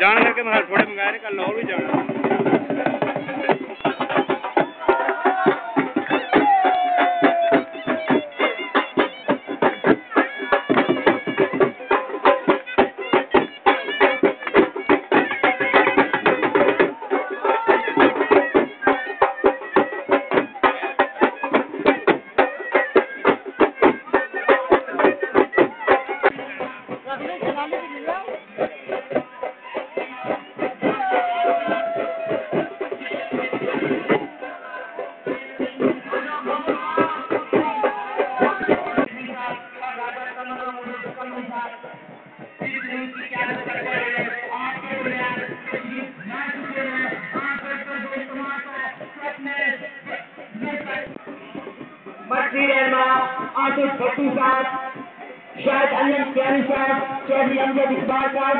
जान करके मैं थोड़े मंगाए ने कल और भी जाना। आसिफ भट्टी साहब, शायद अनंत प्यारी साहब, चौधरी अमजद इकबाल साहब,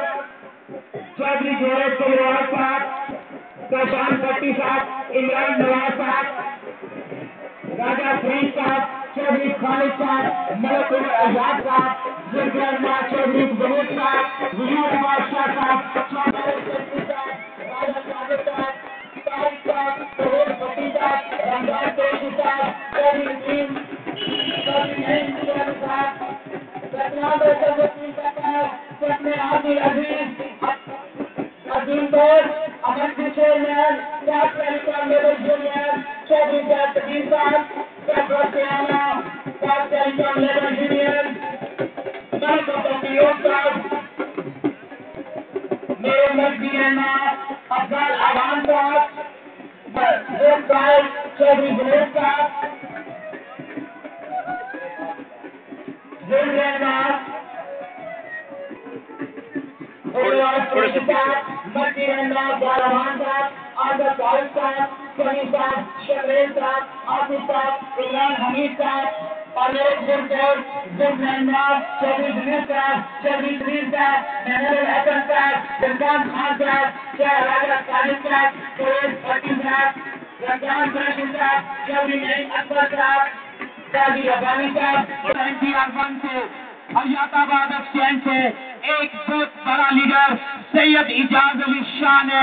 चौधरी जोरेश कलवार साहब, प्रशांत भट्टी साहब, इमरान नवाज साहब, राजा फरीद साहब, चौधरी खालिद साहब, मलक उमर आजाद साहब, जुल्फिकार चौधरी जमीर साहब, वजीर बादशाह साहब, चौधरी राजा साहब, तारिक साहब, तोहर भट्टी साहब, रमजान कुरैशी साहब, Chaudhary Azeem board Aman chairman telecom labour union Chaudhary Jaipradeep साहब टेलीकॉम लेबर यूनियन मेरे नजदीक अफजल आवाम साहब चौधरी जुनेद साहब हमीद साहब, इमरान हमीद साहब, और मेरे बुजुर्ग चौधरी दिलीप साहब, चौधरी तरीन साहब, महमूद हसन साहब, इरफान खान साहब, राजा खालिद साहब, सुरेश भट्टी साहब, रमजान कुरैशी साहब, चौधरी नईम अकबर साहब, काजी रब्बानी साहब, NCR-1 से हयाताबाद एक्सचेंज से एक बहुत बड़ा लीडर सैयद इजाज अली शाह ने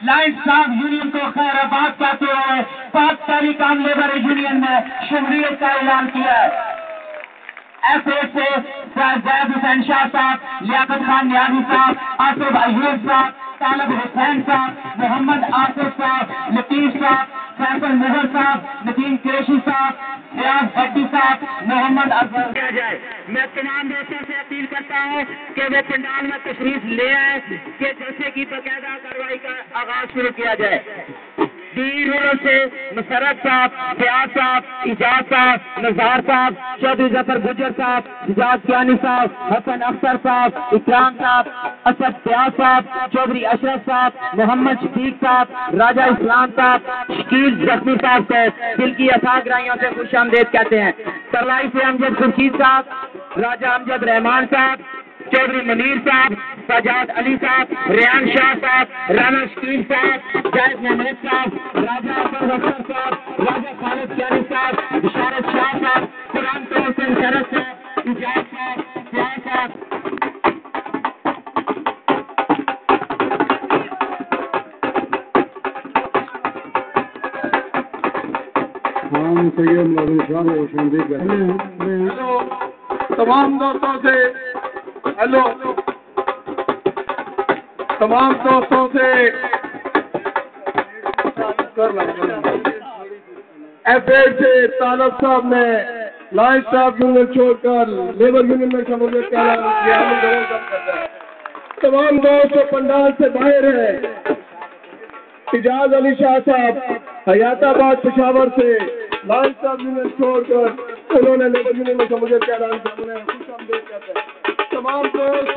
लाइन्स ऑफ यूनियन को खैराबाद कहते हुए पाक टेलीकॉम लेबर यूनियन में शुमूलियत का ऐलान किया है। ऐसे से जैद हुसैन शाह साहब, लियाकत खान नियाजी साहब, आसिफ अयूब साहब, तालब हुसैन साहब, मोहम्मद आसिफ साहब, लतीफ साहब, फैसल मुगल साहब, नदीम कुरैशी साहब, रियाज भट्टी साहब, मोहम्मद अजहर किया जाए। मैं तमाम दोस्तों से अपील करता हूँ कि वे पंडाल में तशरीफ ले आए कि जैसे की बाकायदा कार्रवाई का आगाज शुरू किया जाए। रूरल से मुशर्रफ साहब, फयाज साहब, इजाज साहब, नज़ार साहब, चौधरी जफर गुजर साहब, इजाज कियानी साहब, हसन अख्तर साहब, इकराम साहब, असद फयाज साहब, चौधरी अशरफ साहब, मोहम्मद शफीक साहब, राजा इस्लाम साहब, शकील जख्मी साहब से दिल की अथाह गहराइयों से खुशामदीद कहते हैं। सरलाई से अमजद खुर्शीद साहब, राजा अमजद रहमान साहब, चौधरी मुनीर साहब, सजाद अली साहब, रेहान शाह साहब, राना शकील साहब, जायद मोहम्मद साहब, राजा अब्दुल अख्तर साहब, राजा खालिद कियानी साहब, बिशारत शाह साहब, कुरान हुसैन शरफ साहब, इजाज साहब, फयाज साहब। तमाम दोस्तों से हेलो, तमाम दोस्तों से FA से तालब साहब ने लाइन्स ऑफ यूनियन छोड़कर लेबर यूनियन में शमूलियत का ऐलान किया। तमाम दोस्त पंडाल से बाहर है। इजाज अली शाह साहब हयाताबाद पेशावर से लाइन्स ऑफ यूनियन छोड़कर उन्होंने लेबर यूनियन में शमूलियत का ऐलान किया। तमाम दोस्त